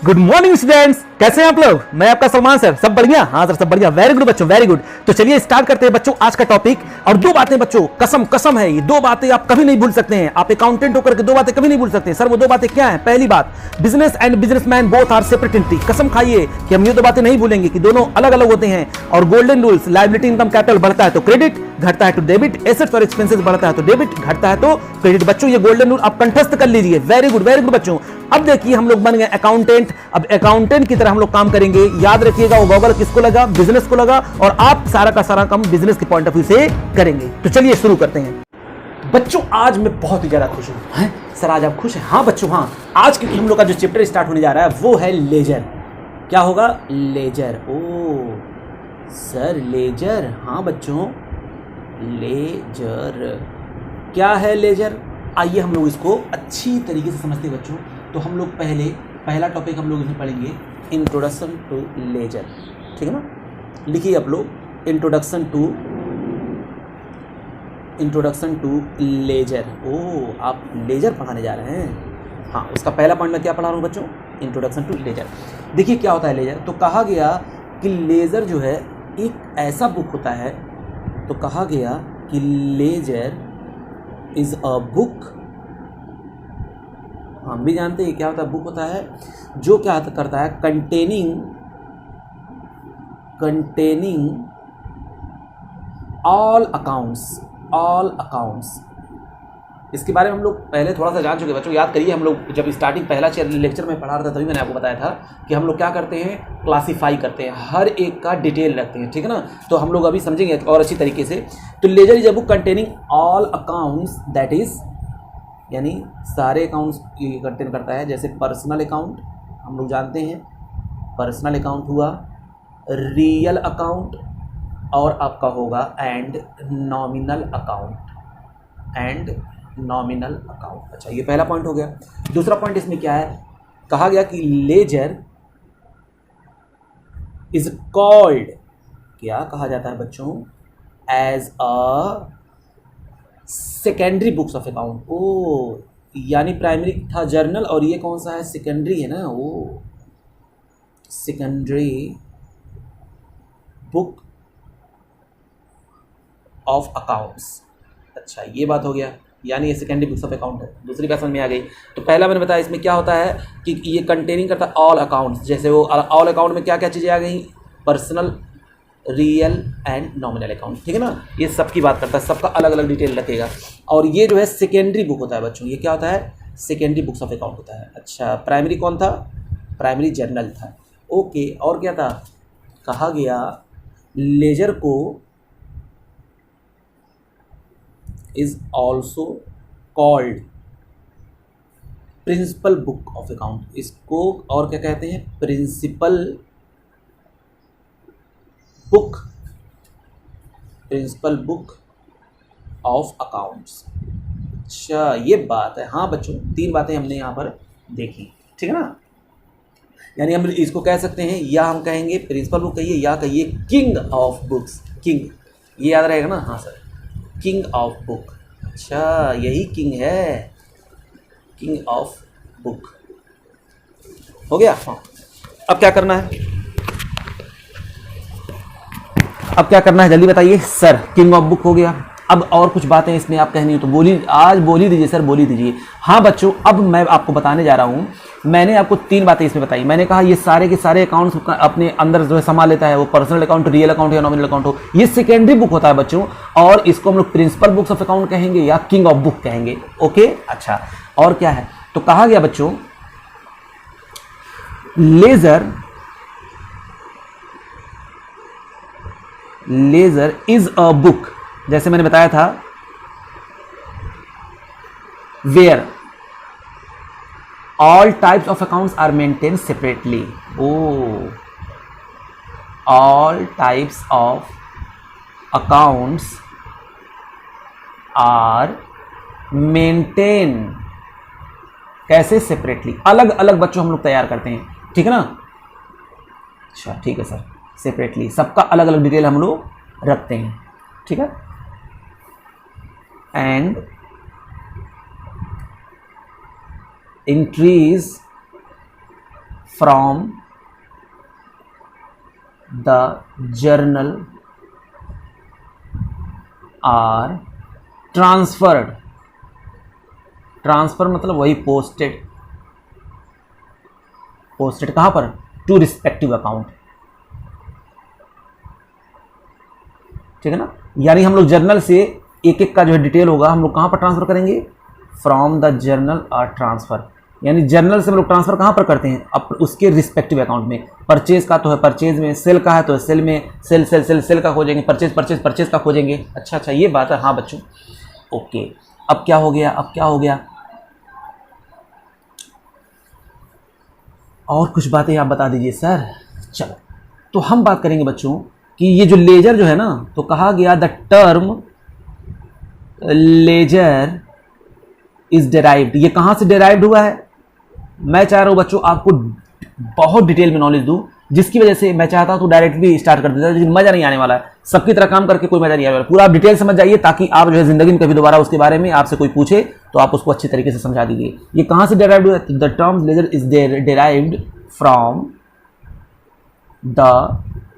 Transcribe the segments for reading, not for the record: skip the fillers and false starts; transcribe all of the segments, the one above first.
Good morning students, कैसे हैं आप लोग। मैं आपका सलमान सर। सब बढ़िया? हाँ सर, सब बढ़िया। वेरी गुड बच्चों, वेरी गुड। तो चलिए स्टार्ट करते हैं बच्चों आज का टॉपिक। और दो बातें बच्चों, कसम कसम है, ये दो बातें आप कभी नहीं भूल सकते हैं। आप अकाउंटेंट होकर के दो बातें कभी नहीं भूल सकते हैं। सर वो दो बातें क्या हैं? पहली बात, business and businessman both are separate entity. कसम खाइए कि हम ये दो बातें नहीं भूलेंगे कि दोनों अलग अलग होते हैं। और golden rules, liability income capital बढ़ता है तो क्रेडिट, घटता है तो डेबिट। एसेट्स और एक्सपेंसेस बढ़ता है तो डेबिट, घटता है तो क्रेडिट। बच्चों ये गोल्डन रूल आप कंठस्थ कर लीजिए। वेरी गुड बच्चों। अब देखिए हम लोग बन गए अकाउंटेंट। अब अकाउंटेंट की तरह हम लोग काम करेंगे। याद रखिएगा वो गॉगल किसको लगा? बिजनेस को लगा। और आप सारा का सारा काम बिजनेस के पॉइंट ऑफ व्यू से करेंगे। तो चलिए शुरू करते हैं बच्चों। आज मैं बहुत ही ज्यादा खुश हूं। सर आज आप खुश हैं? हाँ बच्चों हाँ। आज क्योंकि हम लोग का जो चैप्टर स्टार्ट होने जा रहा है वो है लेजर। क्या होगा? लेजर। ओ सर लेजर? हाँ बच्चों लेजर। क्या है लेजर? आइए हम लोग इसको अच्छी तरीके से समझते हैं बच्चों। तो हम लोग पहला टॉपिक हम लोग इसमें पढ़ेंगे इंट्रोडक्शन टू लेजर। ठीक है ना? लिखिए आप लोग इंट्रोडक्शन टू लेजर। ओ आप लेजर पढ़ाने जा रहे हैं? हाँ, उसका पहला पॉइंट मैं क्या पढ़ा रहा हूँ बच्चों? Introduction to ledger. देखिए क्या होता है लेजर। तो कहा गया कि लेजर जो है एक ऐसा बुक होता है। तो कहा गया कि लेजर इज अ बुक। हम भी जानते हैं क्या होता है। बुक होता है जो क्या करता है, कंटेनिंग ऑल अकाउंट्स। इसके बारे में हम लोग पहले थोड़ा सा जान चुके बच्चों। याद करिए हम लोग जब स्टार्टिंग पहला लेक्चर में पढ़ा रहा था तभी मैंने आपको बताया था कि हम लोग क्या करते हैं, क्लासीफाई करते हैं, हर एक का डिटेल रखते हैं। ठीक है ना? तो हम लोग अभी समझेंगे और अच्छी तरीके से। तो ledger is a book containing all accounts, that is यानी सारे अकाउंट्स कंटेन करता है। जैसे पर्सनल अकाउंट हम लोग जानते हैं, पर्सनल अकाउंट हुआ, रियल अकाउंट और आपका होगा एंड नॉमिनल अकाउंट। अच्छा ये पहला पॉइंट हो गया। दूसरा पॉइंट इसमें क्या है? कहा गया कि लेजर इज कॉल्ड, क्या कहा जाता है बच्चों? As a secondary books of account. ओ यानी प्राइमरी था जर्नल और ये कौन सा है? सेकेंडरी है ना? वो सेकेंडरी बुक ऑफ अकाउंट्स। अच्छा ये बात हो गया, यानी ये सेकेंडरी बुक्स ऑफ अकाउंट है। दूसरी बात समझ में आ गई। तो पहला मैंने बताया इसमें क्या होता है कि ये कंटेनिंग करता है ऑल अकाउंट्स। जैसे वो ऑल अकाउंट में क्या क्या चीज़ें आ गई? Personal, real and nominal account. ठीक है ना? ये सबकी बात करता है, सबका अलग अलग डिटेल रखेगा। और ये जो है सेकेंडरी बुक होता है बच्चों। ये क्या होता है? सेकेंडरी बुक्स ऑफ अकाउंट होता है। अच्छा प्राइमरी कौन था? प्राइमरी जर्नल था। ओके और क्या था? कहा गया लेजर को is also called principal book of account. इसको और क्या कहते हैं? Principal book of accounts. अच्छा ये बात है। हाँ बच्चों तीन बातें हमने यहाँ पर देखी। ठीक है ना? यानी हम इसको कह सकते हैं, या हम कहेंगे प्रिंसिपल बुक कहिए, या कहिए किंग ऑफ बुक्स। किंग ये याद रहेगा ना? हाँ सर, किंग ऑफ बुक। अच्छा यही किंग है, किंग ऑफ बुक। हो गया? हाँ। अब क्या करना है? जल्दी बताइए सर। किंग ऑफ बुक हो गया। अब और कुछ बातें इसमें आप कहनी हो तो बोल ही दीजिए सर, बोल ही दीजिए। हाँ बच्चों अब मैं आपको बताने जा रहा हूँ। मैंने आपको तीन बातें इसमें बताई। मैंने कहा ये सारे के सारे अकाउंट्स अपने अंदर जो है संभाल लेता है, वो पर्सनल अकाउंट, रियल अकाउंट या नॉमिनल अकाउंट हो। ये सेकेंडरी बुक होता है बच्चों, और इसको हम लोग प्रिंसिपल बुक्स ऑफ अकाउंट कहेंगे या किंग ऑफ बुक कहेंगे। ओके अच्छा और क्या है? तो कहा गया बच्चों लेजर इज अ बुक, जैसे मैंने बताया था, where all types of accounts are maintain separately. All types of accounts are maintain कैसे? सेपरेटली, अलग अलग बच्चों हम लोग तैयार करते हैं। ठीक है ना? अच्छा ठीक है सर, सेपरेटली सबका अलग अलग डिटेल हम लोग रखते हैं। ठीक है? And entries from the journal are transferred, transfer मतलब वही पोस्टेड, पोस्टेड कहां पर, टू रिस्पेक्टिव अकाउंट, ठीक है ना। यानी हम लोग जर्नल से एक एक का जो है डिटेल होगा हम लोग कहां पर ट्रांसफर करेंगे, from the journal are transfer, यानी जर्नल से हम लोग ट्रांसफर कहां पर करते हैं, अब उसके रिस्पेक्टिव अकाउंट में। परचेज का तो है परचेज में, सेल का है तो सेल में, सेल सेल सेल सेल का खोजेंगे, परचेज परचेज परचेज का खोजेंगे। अच्छा अच्छा ये बात है, हाँ बच्चों ओके। अब क्या हो गया, अब क्या हो गया, और कुछ बातें आप बता दीजिए सर। चलो तो हम बात करेंगे बच्चों कि ये जो लेजर जो है ना, तो कहा गया the term ledger is derived, ये कहां से डेराइव्ड हुआ है। मैं चाह रहा हूं बच्चों आपको बहुत डिटेल में नॉलेज दूं, जिसकी वजह से मैं चाहता हूं तो डायरेक्टली स्टार्ट कर देता, लेकिन मजा नहीं आने वाला है, सबकी तरह काम करके कोई मजा नहीं आने वाला। पूरा आप डिटेल समझ जाइए ताकि आप जो है जिंदगी में कभी दोबारा उसके बारे में आपसे कोई पूछे तो आप उसको अच्छी तरीके से समझा दीजिए। ये कहां से डेराइव्ड हुआ है, the term ledger is derived from the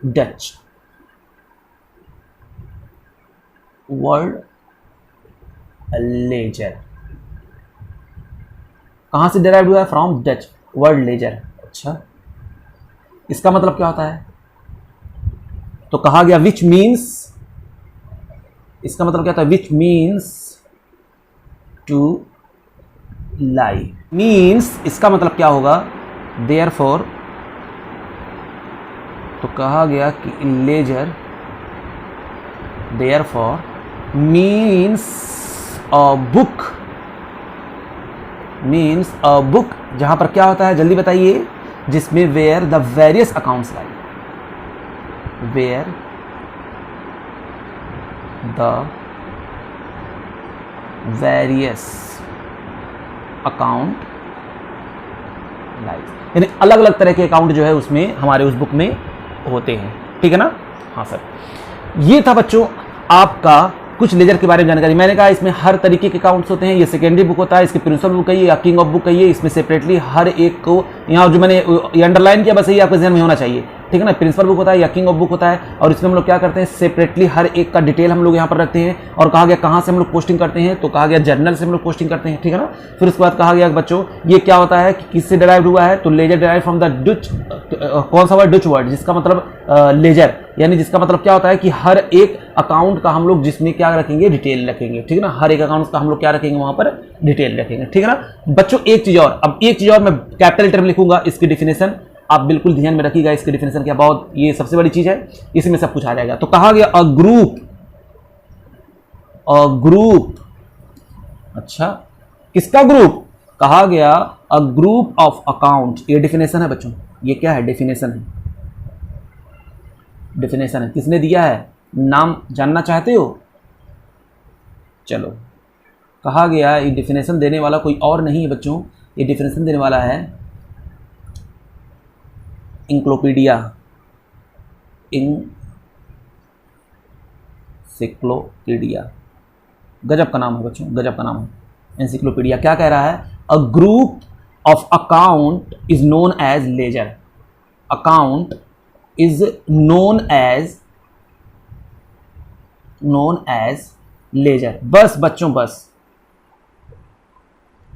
Dutch word ledger, कहां से डेराइव्ड हुआ है, फ्रॉम डच वर्ड लेजर। अच्छा इसका मतलब क्या होता है, तो कहा गया विच मीन्स, इसका मतलब क्या होता है, which means to lie, means इसका मतलब क्या होगा, देयरफॉर, तो कहा गया कि ledger therefore means a book, means a book जहां पर क्या होता है जल्दी बताइए, जिसमें where the various accounts lie, where the various account lie, यानी अलग अलग तरह के अकाउंट जो है उसमें हमारे उस बुक में होते हैं, ठीक है ना। हाँ सर, ये था बच्चों आपका कुछ लेजर के बारे में जानकारी। मैंने कहा इसमें हर तरीके के अकाउंट्स होते हैं, ये सेकेंडरी बुक होता है, इसके प्रिंसिपल बुक कहिए या किंग ऑफ बुक कहिए, इसमें सेपरेटली हर एक को, यहाँ जो मैंने ये अंडरलाइन किया बस यही आपके ध्यान में होना चाहिए, ठीक है ना। प्रिंसिपल बुक होता है या किंग ऑफ बुक होता है, और इसमें हम लोग क्या करते हैं, सेपरेटली हर एक का डिटेल हम लोग यहाँ पर रखते हैं। और कहा गया कहाँ से हम लोग पोस्टिंग करते हैं, तो कहा गया जर्नल से हम लोग पोस्टिंग करते हैं, ठीक है ना। फिर उसके बाद कहा गया बच्चों ये क्या होता है कि किससे डिराइव हुआ है, तो ledger derive from the Dutch, कौन सा वर्ड, डच वर्ड, जिसका मतलब लेजर, यानी जिसका मतलब क्या होता है कि हर एक अकाउंट का हम लोग जिसमें क्या रखेंगे, डिटेल रखेंगे, ठीक है ना। हर एक अकाउंट का हम लोग क्या रखेंगे, वहां पर डिटेल रखेंगे, ठीक है ना बच्चों। एक चीज और, अब एक चीज और मैं कैपिटल लेटर में लिखूंगा, इसकी डिफिनेशन आप बिल्कुल ध्यान में रखिएगा, इसकी डिफिनेशन क्या, बहुत ये सबसे बड़ी चीज है, इसमें सब कुछ आ जाएगा। तो कहा गया अ ग्रुप, अच्छा किसका ग्रुप, कहा गया अ ग्रुप ऑफ अकाउंट, ये डिफिनेशन है बच्चों, ये क्या है, डेफिनेशन है, डेफिनेशन है, किसने दिया है, नाम जानना चाहते हो, चलो। कहा गया ये डिफिनेशन देने वाला कोई और नहीं है बच्चों, ये डिफिनेशन देने वाला है इंक्लोपीडिया, इंसिक्लोपीडिया, गजब का नाम है बच्चों, गजब का नाम है एनसाइक्लोपीडिया। क्या कह रहा है, a group of account is known as ledger, account is known as ledger, बस बच्चों बस,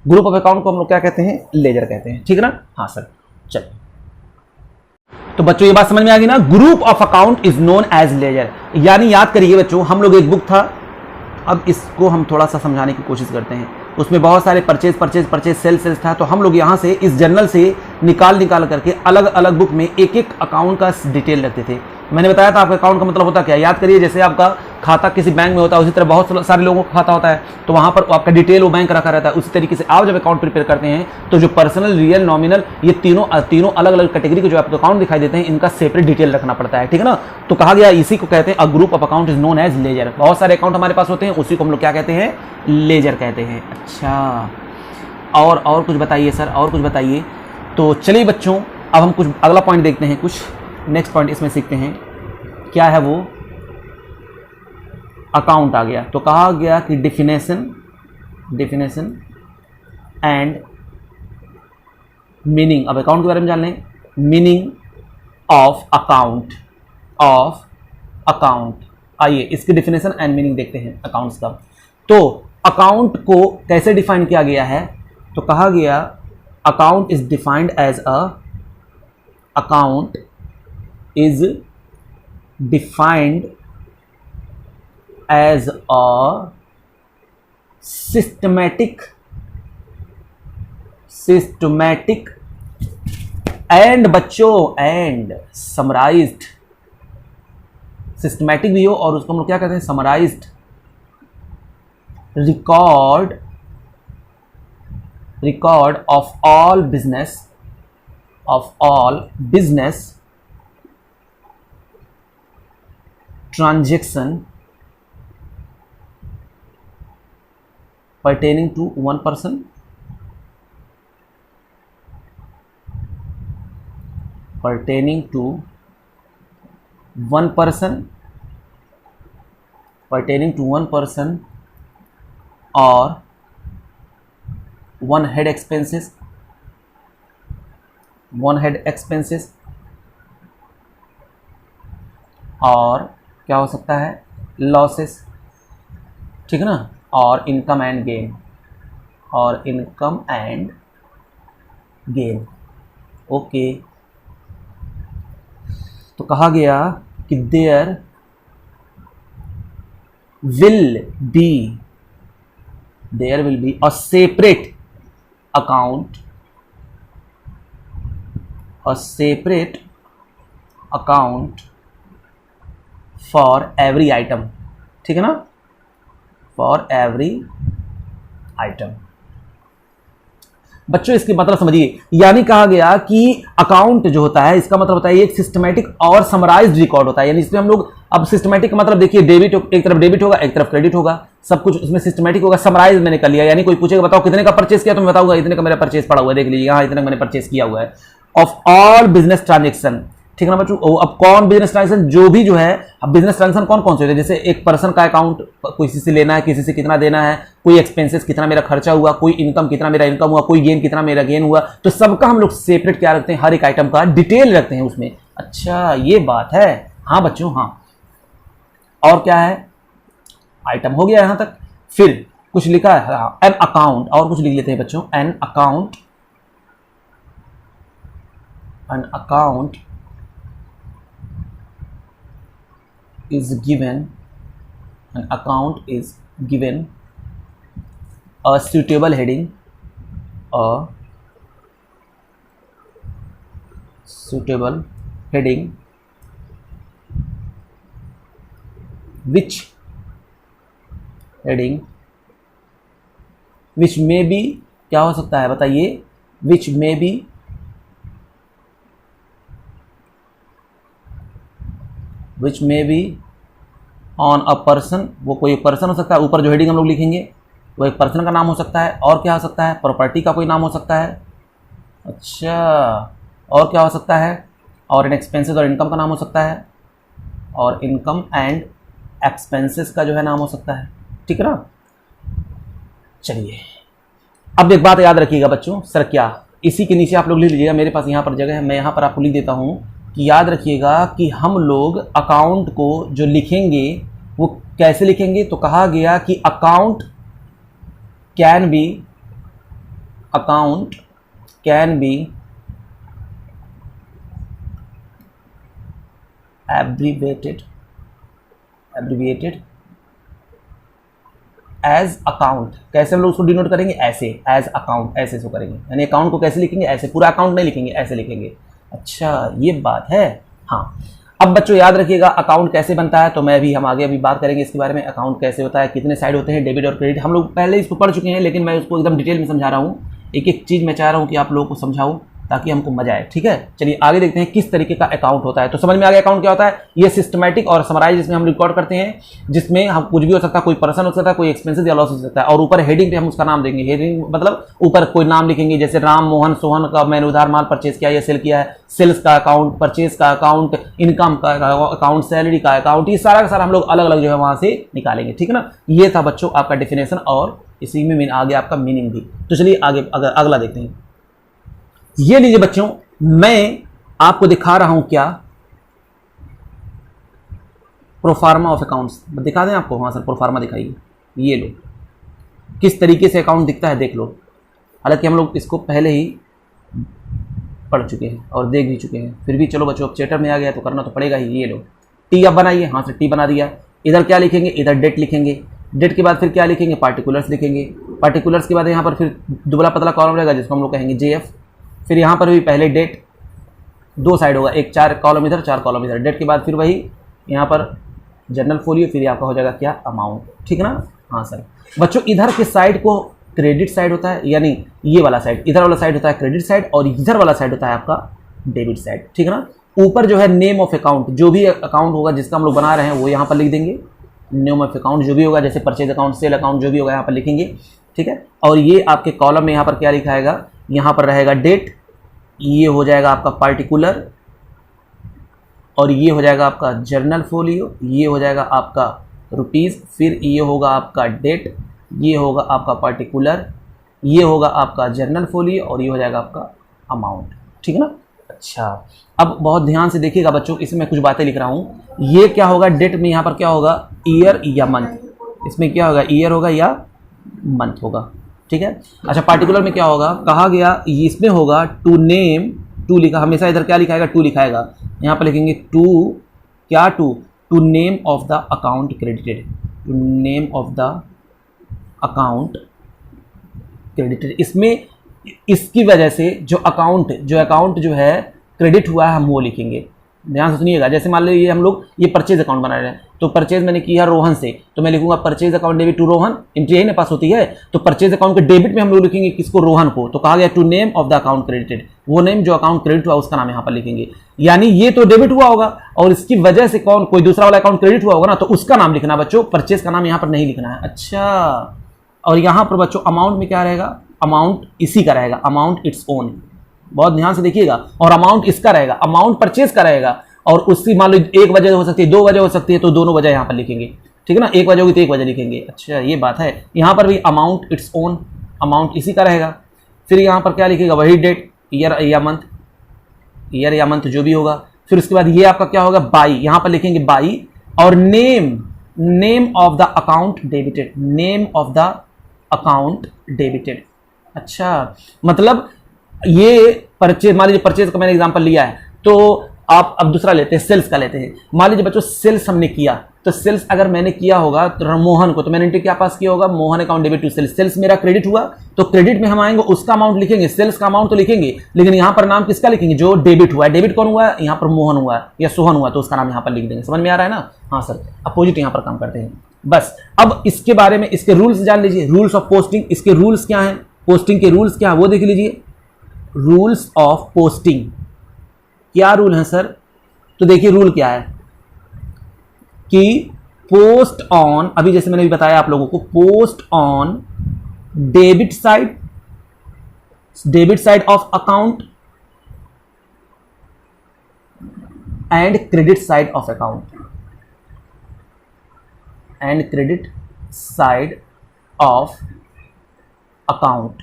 ग्रुप ऑफ अकाउंट को हम लोग क्या कहते हैं, लेजर कहते हैं, ठीक है ना। हाँ सर चलिए, तो बच्चों ये बात समझ में आ गई ना, group of account is known as ledger, यानी याद करिए बच्चों, हम लोग एक बुक था, अब इसको हम थोड़ा सा समझाने की कोशिश करते हैं, उसमें बहुत सारे परचेज सेल्स था, तो हम लोग यहाँ से इस जर्नल से निकाल करके अलग अलग बुक में एक एक अकाउंट का डिटेल रखते थे। मैंने बताया था आपका अकाउंट का मतलब होता क्या, याद करिए, जैसे आपका खाता किसी बैंक में होता है उसी तरह बहुत सारे लोगों का खाता होता है, तो वहाँ पर आपका डिटेल वो बैंक रखा रहता है। उसी तरीके से आप जब अकाउंट प्रिपेयर करते हैं तो जो पर्सनल, रियल, नॉमिनल, ये तीनों अलग अलग कैटेगरी के जो आपको अकाउंट दिखाई देते हैं, इनका सेपरेट डिटेल रखना पड़ता है, ठीक है ना। तो कहा गया इसी को कहते हैं a group of account is known as ledger, बहुत सारे अकाउंट हमारे पास होते हैं, उसी को हम लोग क्या कहते हैं, लेजर कहते हैं। अच्छा और कुछ बताइए सर, और कुछ बताइए। तो चलिए बच्चों अब हम कुछ अगला पॉइंट देखते हैं, कुछ नेक्स्ट पॉइंट इसमें सीखते हैं, क्या है वो, अकाउंट आ गया। तो कहा गया कि डेफिनेशन एंड मीनिंग, अब अकाउंट के बारे में जान लें, मीनिंग ऑफ अकाउंट। आइए इसकी डिफिनेशन एंड मीनिंग देखते हैं अकाउंट्स का। तो अकाउंट को कैसे डिफाइन किया गया है, तो कहा गया account is defined as account is defined as a systematic and बच्चों एंड समराइज्ड। सिस्टमैटिक भी हो और उसको हम लोग क्या कहते हैं, summarized record of all business transaction pertaining to one person or one head expenses और क्या हो सकता है, लॉसेस, ठीक है ना, और इनकम एंड गेन। ओके, तो कहा गया कि there will be a separate account for every item, ठीक है ना, फॉर एवरी आइटम। बच्चों इसकी मतलब समझिए, यानी कहा गया कि अकाउंट जो होता है इसका मतलब होता है एक सिस्टमैटिक और समराइज्ड रिकॉर्ड होता है। यानी इसमें हम लोग, अब सिस्टमैटिक का मतलब देखिए, डेबिट एक तरफ डेबिट होगा, एक तरफ क्रेडिट होगा, सब कुछ उसमें सिस्टमैटिक होगा। समराइज मैंने कर लिया, यानी कोई पूछेगा बताओ कितने का परचेस किया, तो मैं बताऊंगा इतने का मेरा परचेस पड़ा हुआ है, देख लीजिए यहाँ इतने का मैंने परचेस किया हुआ है, ऑफ ऑल बिजनेस ट्रांजेक्शन, ठीक है ना बच्चों। अब कौन बिजनेस ट्रांजेक्शन, जो भी जो है, अब बिजनेस ट्रांजेक्शन कौन कौन से होते हैं, जैसे एक पर्सन का अकाउंट, किसी से लेना है, किसी से कितना देना है, कोई एक्सपेंसेस कितना मेरा खर्चा हुआ, कोई इनकम कितना मेरा इनकम हुआ, कोई गेन कितना मेरा गेन हुआ, तो सबका हम लोग सेपरेट क्या रखते हैं, हर एक आइटम का डिटेल रखते हैं उसमें। अच्छा ये बात है, हाँ बच्चों हाँ। और क्या है, आइटम हो गया यहां तक, फिर कुछ लिखा है एन अकाउंट, और कुछ लिख लेते हैं बच्चों, an account is given a suitable heading which may be, क्या हो सकता है बताइए, which may be on a person, वो कोई पर्सन हो सकता है, ऊपर जो हेडिंग हम लोग लिखेंगे वो एक पर्सन का नाम हो सकता है, और क्या हो सकता है, प्रॉपर्टी का कोई नाम हो सकता है। अच्छा, और क्या हो सकता है, और इन एक्सपेंसेस और इनकम का नाम हो सकता है, और इनकम एंड एक्सपेंसेस का जो है नाम हो सकता है, ठीक है ना। चलिए अब एक बात याद रखिएगा बच्चों, सर क्या, इसी के नीचे आप लोग लिख लीजिएगा, मेरे पास यहाँ पर जगह है, मैं यहाँ पर आपको लिख देता हूँ कि याद रखिएगा कि हम लोग अकाउंट को जो लिखेंगे वो कैसे लिखेंगे, तो कहा गया कि account can be abbreviated as account. कैसे हम लोग उसको डिनोट करेंगे, ऐसे, एज अकाउंट, ऐसे सो करेंगे, यानी अकाउंट को कैसे लिखेंगे, ऐसे, पूरा अकाउंट नहीं लिखेंगे, ऐसे लिखेंगे। अच्छा ये बात है, हाँ। अब बच्चों याद रखिएगा अकाउंट कैसे बनता है, तो मैं भी, हम आगे अभी बात करेंगे इसके बारे में, अकाउंट कैसे होता है, कितने साइड होते हैं, डेबिट और क्रेडिट, हम लोग पहले इसको पढ़ चुके हैं, लेकिन मैं उसको एकदम डिटेल में समझा रहा हूँ, एक एक चीज़ मैं चाह रहा हूँ कि आप लोगों को समझाऊँ ताकि हमको मजा आए, ठीक है। चलिए आगे देखते हैं किस तरीके का अकाउंट होता है। तो समझ में आ गया अकाउंट क्या होता है, ये सिस्टमैटिक और समराइज, जिसमें हम रिकॉर्ड करते हैं, जिसमें हम कुछ भी हो सकता है, कोई पर्सन हो सकता है, कोई एक्सपेंसेस या लॉस हो सकता है, और ऊपर हेडिंग पे हम उसका नाम देंगे, हेडिंग मतलब ऊपर कोई नाम लिखेंगे, जैसे राम मोहन सोहन का मैंने उधार माल परचेज किया या सेल किया है, सेल्स का अकाउंट, परचेज का अकाउंट, इनकम का अकाउंट, सैलरी का अकाउंट, ये सारा का सारा हम लोग अलग अलग जो है वहां से निकालेंगे, ठीक है ना। ये था बच्चों आपका डेफिनेशन, और इसी में आगे आपका मीनिंग भी। तो चलिए आगे अगला देखते हैं। ये लीजिए बच्चों, मैं आपको दिखा रहा हूं क्या, प्रोफार्मा ऑफ अकाउंट्स दिखा दें आपको। हाँ सर प्रोफार्मा दिखाइए, ये लो किस तरीके से अकाउंट दिखता है देख लो। हालांकि हम लोग इसको पहले ही पढ़ चुके हैं और देख भी चुके हैं, फिर भी चलो बच्चों अब चैप्टर में आ गया तो करना तो पड़ेगा ही। ये लो टी अब बनाइए। हाँ सर टी बना दिया। इधर क्या लिखेंगे, इधर डेट लिखेंगे, डेट के बाद फिर क्या लिखेंगे, पार्टिकुलर्स लिखेंगे, पार्टिकुलर्स के बाद यहाँ पर फिर दुबला पतला कॉलम रहेगा जिसको हम लोग कहेंगे जेएफ। फिर यहाँ पर भी पहले डेट, दो साइड होगा, एक 4 कॉलम इधर 4 कॉलम इधर, डेट के बाद फिर वही यहाँ पर जनरल फोलियो, फिर आपका हो जाएगा क्या, अमाउंट। ठीक है ना। हाँ सर बच्चों इधर के साइड को क्रेडिट साइड होता है, यानी ये वाला साइड, इधर वाला साइड होता है क्रेडिट साइड और इधर वाला साइड होता है आपका डेबिट साइड। ठीक है ना। ऊपर जो है नेम ऑफ अकाउंट, जो भी अकाउंट होगा जिसका हम लोग बना रहे हैं वो यहाँ पर लिख देंगे। नेम ऑफ अकाउंट जो भी होगा, जैसे परचेज अकाउंट, सेल अकाउंट, जो भी होगा यहाँ पर लिखेंगे। ठीक है। और ये आपके कॉलम में यहाँ पर क्या लिखाएगा, यहाँ पर रहेगा डेट, ये हो जाएगा आपका पार्टिकुलर, और ये हो जाएगा आपका जर्नल फोलियो, ये हो जाएगा आपका रुपीज़, फिर ये होगा आपका डेट, ये होगा आपका पार्टिकुलर, ये होगा आपका जर्नल फोलियो और ये हो जाएगा आपका अमाउंट। ठीक है ना। अच्छा अब बहुत ध्यान से देखिएगा बच्चों, इसमें कुछ बातें लिख रहा हूँ। ये क्या होगा, डेट में यहाँ पर क्या होगा, ईयर या मंथ, इसमें क्या होगा, ईयर होगा या मंथ होगा। ठीक है। अच्छा पार्टिकुलर में क्या होगा, कहा गया इसमें होगा टू नेम, टू लिखा, हमेशा इधर क्या लिखाएगा, टू लिखाएगा, यहाँ पर लिखेंगे टू, क्या to name of the account credited, to name of the account credited. इसमें इसकी वजह से जो अकाउंट जो है क्रेडिट हुआ है हम वो लिखेंगे। ध्यान से सुनिएगा। जैसे मान लीजिए हम लोग ये परचेज अकाउंट बना रहे हैं, तो परचेज मैंने किया रोहन से, तो मैं लिखूंगा purchase account debit to Rohan, entry यही ना पास होती है। तो परचेज अकाउंट के डेबिट में हम लोग लिखेंगे किसको, रोहन को। तो कहा गया to name of the account credited, वो नेम जो अकाउंट क्रेडिट हुआ उसका नाम यहाँ पर लिखेंगे। यानी ये तो डेबिट हुआ होगा और इसकी वजह से कोई दूसरा वाला अकाउंट क्रेडिट हुआ होगा ना, तो उसका नाम लिखना बच्चों, परचेज का नाम यहाँ पर नहीं लिखना है। अच्छा और यहाँ पर बच्चों अमाउंट में क्या रहेगा, अमाउंट इसी का रहेगा, अमाउंट इट्स ओन। बहुत ध्यान से देखिएगा। और अमाउंट इसका रहेगा, अमाउंट परचेज का रहेगा, और उसकी मान लो एक वजह हो सकती है, 2 वजह हो सकती है, तो दोनों वजह यहाँ पर लिखेंगे। ठीक है ना। एक वजह होगी तो एक वजह लिखेंगे। अच्छा ये बात है। यहाँ पर भी अमाउंट इट्स ओन, अमाउंट इसी का रहेगा। फिर यहाँ पर क्या लिखेगा, वही डेट, ईयर या मंथ, ईयर या मंथ जो भी होगा। फिर उसके बाद ये आपका क्या होगा, बाई, यहाँ पर लिखेंगे बाई, और name of the account debited, name of the account debited. अच्छा मतलब ये परचेज, मान लीजिए परचेज का मैंने एग्जांपल लिया है, तो आप अब दूसरा लेते हैं, सेल्स का लेते हैं। मान लीजिए बच्चों सेल्स हमने किया, तो सेल्स अगर मैंने किया होगा तो मोहन को, तो मैंने एंट्री क्या पास किया होगा, Mohan account debit to sales, sales मेरा क्रेडिट हुआ, तो क्रेडिट में हम आएंगे उसका अमाउंट लिखेंगे, सेल्स का अमाउंट तो लिखेंगे, लेकिन यहाँ पर नाम किसका लिखेंगे, जो डेबिट हुआ है। डेबिट कौन हुआ है, यहाँ पर मोहन हुआ है या सोहन हुआ, तो उसका नाम यहाँ पर लिख देंगे। समझ में आ रहा है ना। हाँ सर अपोजिट यहाँ पर काम करते हैं बस। अब इसके बारे में, इसके रूल्स जान लीजिए, रूल्स ऑफ पोस्टिंग, इसके रूल्स क्या हैं, पोस्टिंग के रूल्स क्या है वो देख लीजिए। रूल्स ऑफ पोस्टिंग क्या रूल है सर, तो देखिए रूल क्या है कि पोस्ट ऑन, अभी जैसे मैंने भी बताया आप लोगों को, post on debit side of account and credit side of account, and credit side of account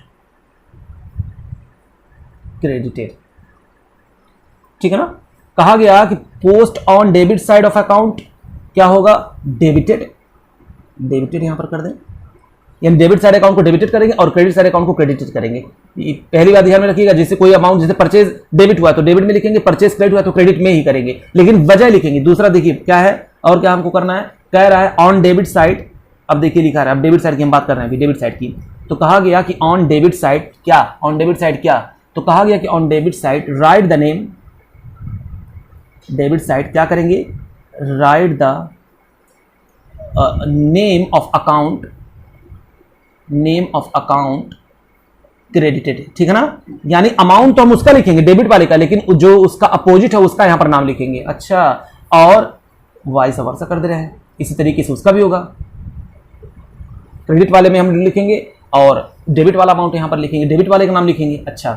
credited. ठीक है ना। कहा गया कि post on debit side of account क्या होगा, डेबिटेड, डेबिटेड यहां पर कर दें, यानी डेबिट साइड अकाउंट को डेबिटेड करेंगे और क्रेडिट साइड अकाउंट को क्रेडिटेड करेंगे। पहली बात ध्यान में रखिएगा, जैसे कोई अमाउंट, जैसे परचेज डेबिट हुआ तो डेबिट में लिखेंगे, परचेज क्रेडिट हुआ तो क्रेडिट में ही करेंगे, लेकिन वजह लिखेंगे। दूसरा देखिए क्या है और क्या हमको करना है, कह रहा है ऑन डेबिट साइड, अब देखिए लिखा रहा है, अब डेबिट साइड की हम बात कर रहे हैं, डेबिट साइड की। तो कहा गया कि ऑन डेबिट साइड क्या, ऑन डेबिट साइड क्या, तो कहा गया कि on debit side right the name, debit side क्या करेंगे, right the name of account, name of account credited. ठीक है ना। यानी अमाउंट तो हम उसका लिखेंगे डेबिट वाले का, लेकिन जो उसका अपोजिट है उसका यहां पर नाम लिखेंगे। अच्छा और वाइस वर्सा कर दे रहे हैं, इसी तरीके से उसका भी होगा, क्रेडिट वाले में हम लिखेंगे और डेबिट वाला अमाउंट यहां पर लिखेंगे, डेबिट वाले का नाम लिखेंगे। अच्छा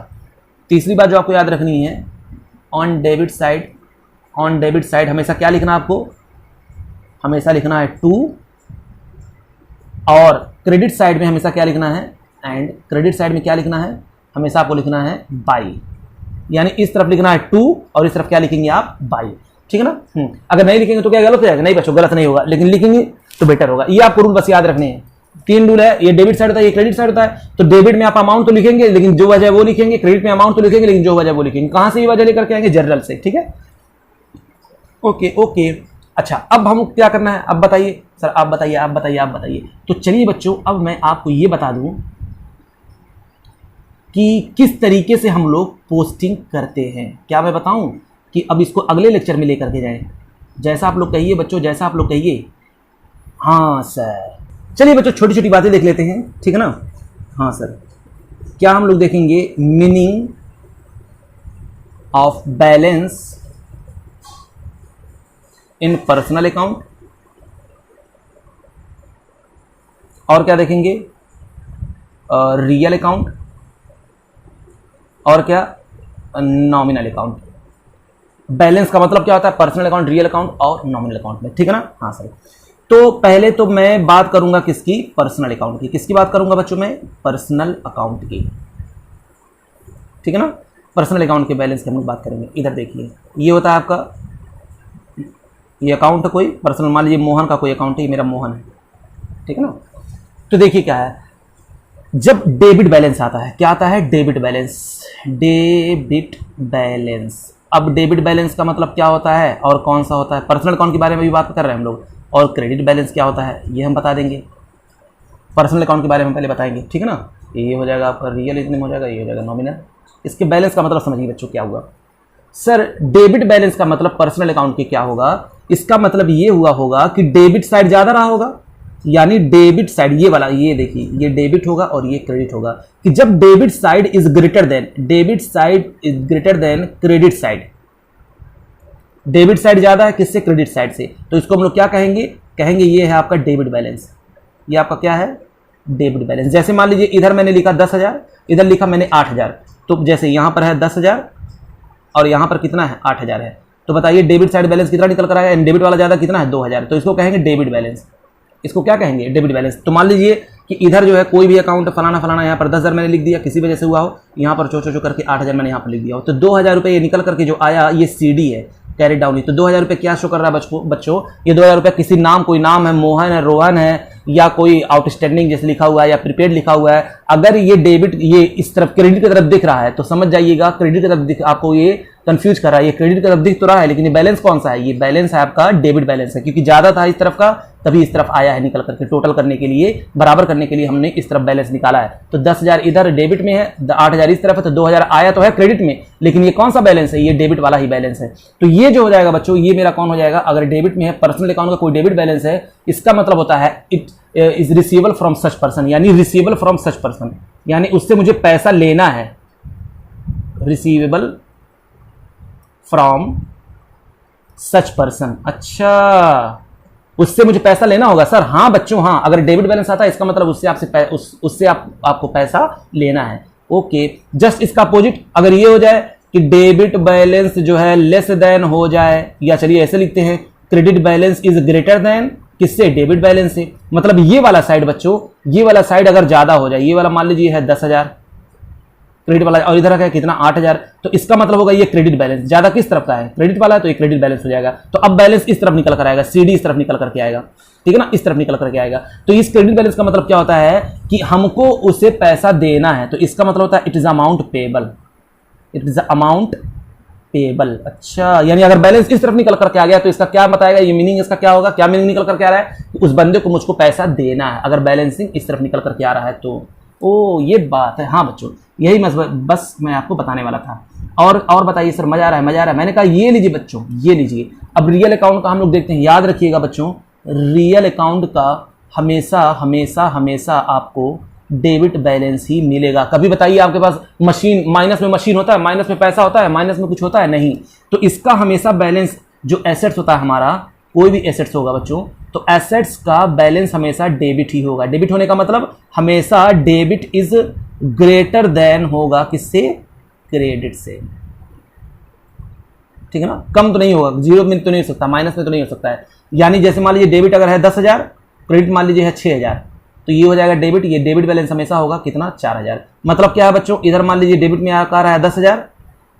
तीसरी बात जो आपको याद रखनी है, on debit side, on debit side हमेशा क्या लिखना है आपको, हमेशा लिखना है टू, और क्रेडिट साइड में हमेशा क्या लिखना है, एंड क्रेडिट साइड में क्या लिखना है, हमेशा आपको लिखना है बाई। यानी इस तरफ लिखना है 2 और इस तरफ क्या लिखेंगे आप, बाई। ठीक है ना। अगर नहीं लिखेंगे तो क्या गलत हो जाएगा? नहीं बच्चों, गलत नहीं होगा, लेकिन लिखेंगे तो बेटर होगा। ये आपको रूल बस याद रखने हैं। 3 रूल है, ये डेबिट साइड होता है, ये क्रेडिट साइड होता है। तो डेबिट में आप अमाउंट तो लिखेंगे लेकिन जो वजह वो लिखेंगे, क्रेडिट में अमाउंट तो लिखेंगे लेकिन जो वजह वो लिखेंगे। कहां से ये वजह लेकर के आएंगे? जनरल से। ठीक है, ओके ओके। अच्छा, अब हम क्या करना है, अब बताइए सर, आप बताइए आप बताइए आप बताइए। तो चलिए बच्चों, अब मैं आपको ये बता दूं कि किस तरीके से हम लोग पोस्टिंग करते हैं। क्या मैं बताऊं कि अब इसको अगले लेक्चर में लेकर के जाएं? जैसा आप लोग कहिए बच्चों, जैसा आप लोग कहिए। हाँ सर, चलिए बच्चों छोटी छोटी बातें देख लेते हैं। ठीक है ना। हाँ सर, क्या हम लोग देखेंगे meaning of balance in personal account, और क्या देखेंगे रियल अकाउंट, और क्या नॉमिनल अकाउंट। बैलेंस का मतलब क्या होता है? पर्सनल अकाउंट, रियल अकाउंट और नॉमिनल अकाउंट में। ठीक है ना। हाँ सर, तो पहले तो मैं बात करूंगा किसकी? पर्सनल अकाउंट की। किसकी बात करूंगा बच्चों? मैं पर्सनल अकाउंट की। ठीक है ना। पर्सनल अकाउंट के बैलेंस की हम लोग बात करेंगे। इधर देखिए, ये होता है आपका, ये अकाउंट है कोई पर्सनल, मान लीजिए मोहन का कोई अकाउंट है, ये मेरा मोहन है। ठीक है ना। तो देखिए क्या है, जब डेबिट बैलेंस आता है, क्या आता है? Debit balance. Debit balance. अब डेबिट बैलेंस का मतलब क्या होता है और कौन सा होता है? पर्सनल अकाउंट के बारे में भी बात कर रहे हैं हम लोग। और क्रेडिट बैलेंस क्या होता है ये हम बता देंगे। पर्सनल अकाउंट के बारे में पहले बताएंगे। ठीक है ना। ये हो जाएगा आपका रियल, इतने हो जाएगा, ये हो जाएगा नॉमिनल। इसके बैलेंस का मतलब समझिए बच्चों क्या हुआ। सर डेबिट बैलेंस का मतलब पर्सनल अकाउंट के क्या होगा? इसका मतलब ये हुआ होगा कि डेबिट साइड ज्यादा रहा होगा, यानी डेबिट साइड ये वाला, ये देखिए, ये डेबिट होगा और ये क्रेडिट होगा। कि जब debit side is greater than, debit side is greater than credit side, debit side ज्यादा है किससे? क्रेडिट साइड से। तो इसको हम लोग क्या कहेंगे? कहेंगे ये है आपका डेबिट बैलेंस। ये आपका क्या है? Debit balance. जैसे मान लीजिए इधर मैंने लिखा 10,000, इधर लिखा मैंने 8,000। तो जैसे यहां पर है 10,000 और यहां पर कितना है? 8,000 है। तो बताइए डेबिट साइड बैलेंस कितना निकल कर आएगा? डेबिट वाला ज्यादा कितना है? 2,000। तो इसको कहेंगे डेबिट बैलेंस। इसको क्या कहेंगे? Debit balance. तो मान लीजिए कि इधर जो है कोई भी अकाउंट फलाना फलाना, यहाँ पर 10,000 मैंने लिख दिया, किसी वजह से हुआ हो, यहाँ पर चो करके 8,000 मैंने यहाँ पर लिख दिया हो। तो 2,000 रुपये ये निकल करके जो आया, ये सीडी है, कैरी डाउन ही। तो 2,000 रुपये क्या शो कर रहा है बच्चों? ये 2,000 रुपये किसी नाम, कोई नाम है, मोहन है, रोहन है, या कोई आउटस्टैंडिंग जैसे लिखा हुआ है या प्रीपेड लिखा हुआ है। अगर ये डेबिट, ये इस तरफ क्रेडिट की तरफ दिख रहा है तो समझ जाइएगा क्रेडिट की तरफ आपको ये कंफ्यूज कर रहा है। ये क्रेडिट की तरफ दिख तो रहा है लेकिन ये बैलेंस कौन सा है? ये बैलेंस है आपका डेबिट बैलेंस है, क्योंकि ज्यादा था इस तरफ का तभी इस तरफ आया है निकल करके। टोटल करने के लिए, बराबर करने के लिए हमने इस तरफ बैलेंस निकाला है। तो 10,000 इधर डेबिट में है, 8,000 इस तरफ है, तो 2,000 आया तो है क्रेडिट में, लेकिन ये कौन सा बैलेंस है? ये डेबिट वाला ही बैलेंस है। तो ये जो हो जाएगा बच्चों, ये मेरा कौन हो जाएगा? अगर डेबिट में है, पर्सनल अकाउंट का कोई डेबिट बैलेंस है, इसका मतलब होता है it is receivable from such person, यानी रिसीवेबल फ्रॉम सच पर्सन, यानी उससे मुझे पैसा लेना है। Receivable from such person. अच्छा, उससे मुझे पैसा लेना होगा सर? हाँ बच्चों, हाँ। अगर डेबिट बैलेंस आता है इसका मतलब उससे आपको पैसा लेना है। ओके, जस्ट इसका अपोजिट अगर ये हो जाए कि डेबिट बैलेंस जो है लेस देन हो जाए, या चलिए ऐसे लिखते हैं credit balance is greater than, किससे? डेबिट बैलेंस से। मतलब ये वाला साइड बच्चों, ये वाला साइड अगर ज्यादा हो जाए, ये वाला मान लीजिए है 10,000 क्रेडिट वाला और इधर है कितना? 8,000। तो इसका मतलब होगा ये क्रेडिट बैलेंस ज्यादा किस तरफ का है? क्रेडिट वाला है, तो ये क्रेडिट बैलेंस हो जाएगा। तो अब बैलेंस इस तरफ निकल कर आएगा, सीडी इस तरफ निकल करके आएगा। ठीक है ना, इस तरफ निकल करके आएगा। तो इस क्रेडिट बैलेंस का मतलब क्या होता है कि हमको उसे पैसा देना है, तो इसका मतलब होता है it is amount payable, it is amount payable. अच्छा, यानी अगर बैलेंस इस तरफ निकल करके आ गया तो इसका क्या बताएगा? ये मीनिंग इसका क्या होगा? क्या मीनिंग निकल करके आ रहा है? उस बंदे को मुझको पैसा देना है, अगर बैलेंसिंग इस तरफ निकल करके आ रहा है तो। ओ ये बात है। हाँ बच्चों, यही बस मैं आपको बताने वाला था। और बताइए सर, मजा आ रहा है? मजा आ रहा है। मैंने कहा ये लीजिए बच्चों, ये लीजिए। अब रियल अकाउंट का हम लोग देखते हैं। याद रखिएगा बच्चों, रियल अकाउंट का हमेशा हमेशा हमेशा आपको डेबिट बैलेंस ही मिलेगा। कभी बताइए आपके पास मशीन, माइनस में मशीन होता है, माइनस में पैसा होता है, माइनस में कुछ होता है? नहीं। तो इसका हमेशा बैलेंस, जो एसेट्स होता है हमारा, कोई भी एसेट्स होगा बच्चों, तो एसेट्स का बैलेंस हमेशा डेबिट ही होगा। डेबिट होने का मतलब हमेशा डेबिट इज ग्रेटर देन होगा किससे? क्रेडिट से। ठीक है ना, कम तो नहीं होगा, जीरो में तो नहीं हो सकता, माइनस में तो नहीं हो सकता है। यानी जैसे मान लीजिए डेबिट अगर है 10,000, क्रेडिट मान लीजिए है 6,000, तो ये हो जाएगा डेबिट। ये डेबिट बैलेंस हमेशा होगा कितना? 4,000। मतलब क्या है बच्चों, इधर मान लीजिए डेबिट में आ रहा है 10,000,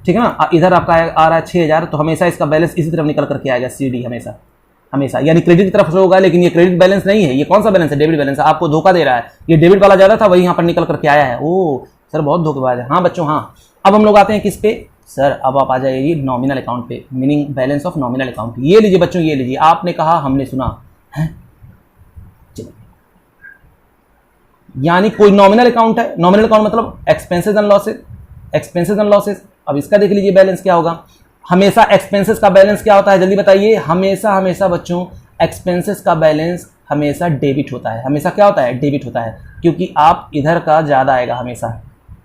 ठीक है ना। इधर आपका आ रहा है 6000, तो हमेशा इसका बैलेंस इसी तरफ निकल करके आएगा, CD हमेशा हमेशा, यानी क्रेडिट की तरफ से होगा, लेकिन ये क्रेडिट बैलेंस नहीं है, ये कौन सा बैलेंस है, डेबिट बैलेंस है। आपको धोखा दे रहा है, ये डेबिट वाला ज्यादा था, वही यहाँ पर निकल करके आया है। ओ सर बहुत धोखेबाज है। हाँ बच्चों हाँ, अब हम लोग आते हैं किस पे सर, अब आप आ जाइए नॉमिनल अकाउंट पे, meaning balance of nominal account. ये लीजिए बच्चों, ये लीजिए, आपने कहा हमने सुना है, यानी कोई नॉमिनल अकाउंट है, नॉमिनल अकाउंट मतलब expenses and losses, expenses and losses. अब इसका देख लीजिए बैलेंस क्या होगा। हमेशा एक्सपेंसेस का बैलेंस क्या होता है, जल्दी बताइए। हमेशा हमेशा बच्चों एक्सपेंसेस का बैलेंस हमेशा डेबिट होता है, हमेशा क्या होता है, डेबिट होता है, क्योंकि आप इधर का ज़्यादा आएगा हमेशा,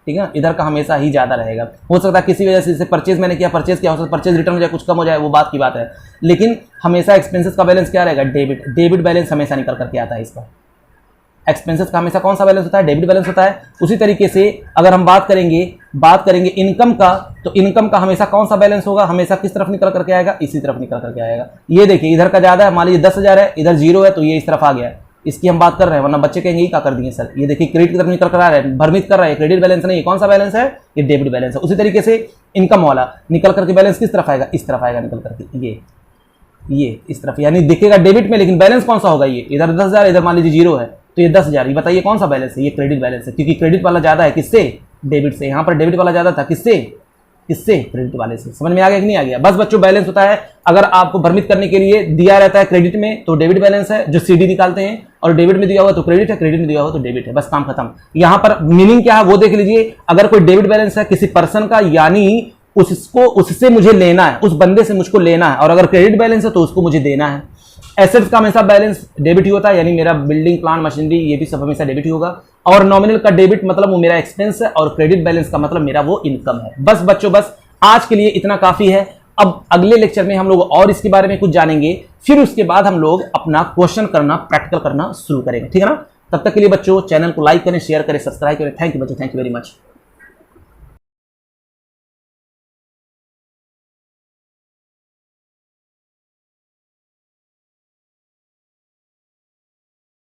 ठीक है ना, इधर का हमेशा ही ज़्यादा रहेगा। हो सकता है किसी वजह से जैसे परचेज मैंने किया, परचेज क्या हो सकता है, परचेज रिटर्न हो जाए, कुछ कम हो जाए, वो बात की बात है, लेकिन हमेशा एक्सपेंसेस का बैलेंस क्या रहेगा, डेबिट। डेबिट बैलेंस हमेशा निकल करके आता है इसका। एक्सपेंसेस का हमेशा कौन सा बैलेंस होता है, डेबिट बैलेंस होता है। उसी तरीके से अगर हम बात करेंगे इनकम का, तो इनकम का हमेशा कौन सा बैलेंस होगा, हमेशा किस तरफ निकल करके आएगा, इसी तरफ निकल करके आएगा। ये देखिए इधर का ज्यादा है, मान लीजिए 10,000 है, इधर 0 है, तो ये इस तरफ आ गया है, इसकी हम बात कर रहे हैं, वरना बच्चे कहेंगे क्या कर दिए सर। ये देखिए क्रेडिट की तरफ निकल कर आ रहा है, भ्रमित कर रहा है, क्रेडिट बैलेंस नहीं, कौन सा बैलेंस है, ये डेबिट बैलेंस है। उसी तरीके से इनकम वाला निकल करके बैलेंस किस तरफ आएगा, इस तरफ आएगा निकल करके, ये इस तरफ, यानी दिखेगा डेबिट में, लेकिन बैलेंस कौन सा होगा, ये इधर 10,000, इधर मान लीजिए 0 है, तो ये 10,000, ये बताइए कौन सा बैलेंस है, ये क्रेडिट बैलेंस है, क्योंकि क्रेडिट वाला ज्यादा है किससे, डेबिट से। यहाँ पर डेबिट वाला ज्यादा था किससे, क्रेडिट वाले से। समझ में आ गया कि नहीं आ गया। बस बच्चों बैलेंस होता है, अगर आपको भ्रमित करने के लिए दिया रहता है क्रेडिट में तो डेबिट बैलेंस है जो CD निकालते हैं, और डेबिट में दिया हुआ तो क्रेडिट है, क्रेडिट में दिया हुआ तो डेबिट है, बस काम खत्म। यहाँ पर मीनिंग क्या है वो देख लीजिए। अगर कोई डेबिट बैलेंस है किसी पर्सन का, यानी उससे मुझे लेना है, उस बंदे से मुझको लेना है, और अगर क्रेडिट बैलेंस है तो उसको मुझे देना है। एसेट्स का हमेशा बैलेंस डेबिट ही होता है, यानी मेरा बिल्डिंग प्लांट मशीनरी ये भी सब हमेशा डेबिट ही होगा। और नॉमिनल का डेबिट मतलब वो मेरा एक्सपेंस है, और क्रेडिट बैलेंस का मतलब मेरा वो इनकम है। बस बच्चों बस आज के लिए इतना काफी है। अब अगले लेक्चर में हम लोग और इसके बारे में कुछ जानेंगे, फिर उसके बाद हम लोग अपना क्वेश्चन करना, प्रैक्टिकल करना शुरू करेंगे, ठीक है ना। तब तक के लिए बच्चों चैनल को लाइक करें, शेयर करें, सब्सक्राइब करें। थैंक यू बच्चों, थैंक यू वेरी मच।